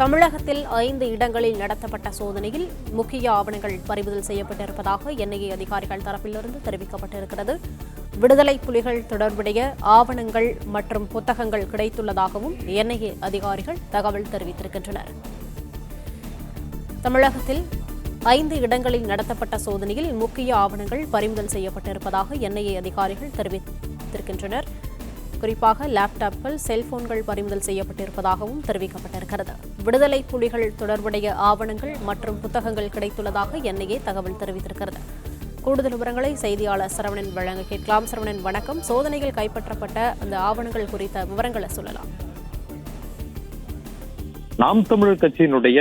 தமிழகத்தில் 5 இடங்களில் நடத்தப்பட்ட சோதனையில் முக்கிய ஆவணங்கள் பறிமுதல் செய்யப்பட்டிருப்பதாக என்ஐஏ அதிகாரிகள் தரப்பிலிருந்து தெரிவிக்கப்பட்டிருக்கிறது. விடுதலை புலிகள் தொடர்புடைய ஆவணங்கள் மற்றும் புத்தகங்கள் கிடைத்துள்ளதாகவும் என்ஐஏ அதிகாரிகள் தகவல் தெரிவித்திருக்கின்றனர். தமிழகத்தில் 5 இடங்களில் நடத்தப்பட்ட சோதனையில் முக்கிய ஆவணங்கள் பறிமுதல் செய்யப்பட்டிருப்பதாக என்ஐஏ அதிகாரிகள் தெரிவித்திருக்கின்றனர். குறிப்பாக லேப்டாப்கள், செல்போன்கள் பறிமுதல் செய்யப்பட்டிருப்பதாகவும் தெரிவிக்கப்பட்டிருக்கிறது. விடுதலை புலிகள் தொடர்புடைய ஆவணங்கள் மற்றும் புத்தகங்கள் கிடைத்துள்ளதாக என்ஐஏ தகவல் தெரிவித்திருக்கிறது. கூடுதல் விவரங்களை செய்தியாளர் சரவணன் வழங்க கேட்கலாம். சரவணன், வணக்கம். சோதனையில் கைப்பற்றப்பட்ட அந்த ஆவணங்கள் குறித்த விவரங்களை சொல்லலாம். நாம் தமிழர் கட்சியினுடைய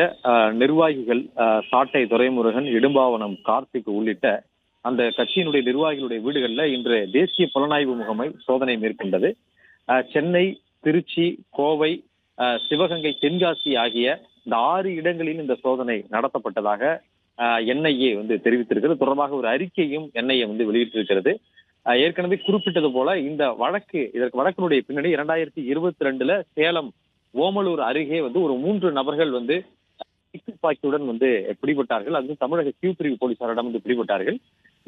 நிர்வாகிகள் சாட்டை துரைமுருகன், இடும்பாவனம் கார்த்திக் உள்ளிட்ட அந்த கட்சியினுடைய நிர்வாகிகளுடைய வீடுகளில் இன்று தேசிய புலனாய்வு முகமை சோதனை மேற்கொண்டது. சென்னை, திருச்சி, கோவை, சிவகங்கை, தென்காசி ஆகிய இந்த 6 இடங்களில் இந்த சோதனை நடத்தப்பட்டதாக என்ஐஏ தெரிவித்திருக்கிறது. தொடர்பாக ஒரு அறிக்கையும் என்ஐஏ வெளியிட்டிருக்கிறது. ஏற்கனவே குறிப்பிட்டது போல இந்த வழக்கினுடைய பின்னணி 2022 சேலம் ஓமலூர் அருகே ஒரு 3 நபர்கள் துப்பாக்கியுடன் பிடிபட்டார்கள். அது தமிழக கியூ பிரிவு போலீசாரிடம் பிடிபட்டார்கள்.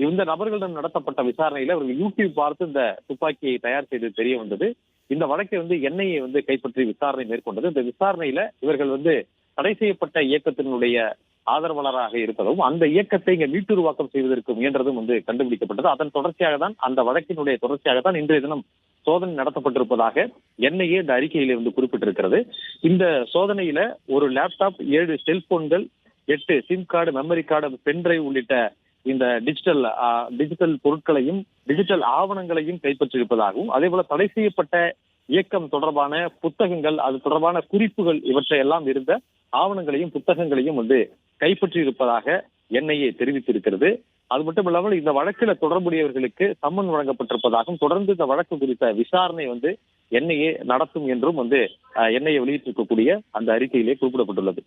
இந்த நபர்களிடம் நடத்தப்பட்ட விசாரணையில அவர்கள் யூடியூப் பார்த்து இந்த துப்பாக்கியை தயார் செய்து தெரிய வந்தது. இந்த வழக்கை என்ஐஏ கைப்பற்றி விசாரணை மேற்கொண்டது. இந்த விசாரணையில இவர்கள் தடை செய்யப்பட்ட இயக்கத்தினுடைய ஆதரவாளராக இருப்பதும் அந்த இயக்கத்தை இங்க மீட்டுருவாக்கம் செய்வதற்கு முயன்றதும் கண்டுபிடிக்கப்பட்டது. அதன் தொடர்ச்சியாக தான் அந்த வழக்கினுடைய தொடர்ச்சியாக தான் இன்றைய தினம் சோதனை நடத்தப்பட்டிருப்பதாக என்ஐஏ இந்த அறிக்கையில குறிப்பிட்டிருக்கிறது. இந்த சோதனையில ஒரு லேப்டாப், 7 செல்போன்கள், 8 sim card, memory card, pendrive உள்ளிட்ட இந்த டிஜிட்டல் பொருட்களையும் டிஜிட்டல் ஆவணங்களையும் கைப்பற்றியிருப்பதாகவும், அதே போல தடை செய்யப்பட்ட இயக்கம் தொடர்பான புத்தகங்கள், அது தொடர்பான குறிப்புகள், இவற்றை எல்லாம் இருந்த ஆவணங்களையும் புத்தகங்களையும் கைப்பற்றியிருப்பதாக என்ஐஏ தெரிவித்திருக்கிறது. அது மட்டும் இல்லாமல் இந்த வழக்கில் தொடர்புடையவர்களுக்கு சம்மன் வழங்கப்பட்டிருப்பதாகவும், தொடர்ந்து இந்த வழக்கு குறித்த விசாரணை என்ஐஏ நடத்தும் என்றும் என்ஐஏ வெளியிட்டிருக்கக்கூடிய அந்த அறிக்கையிலே குறிப்பிடப்பட்டுள்ளது.